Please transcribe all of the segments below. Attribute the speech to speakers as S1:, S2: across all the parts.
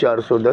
S1: 410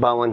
S1: 52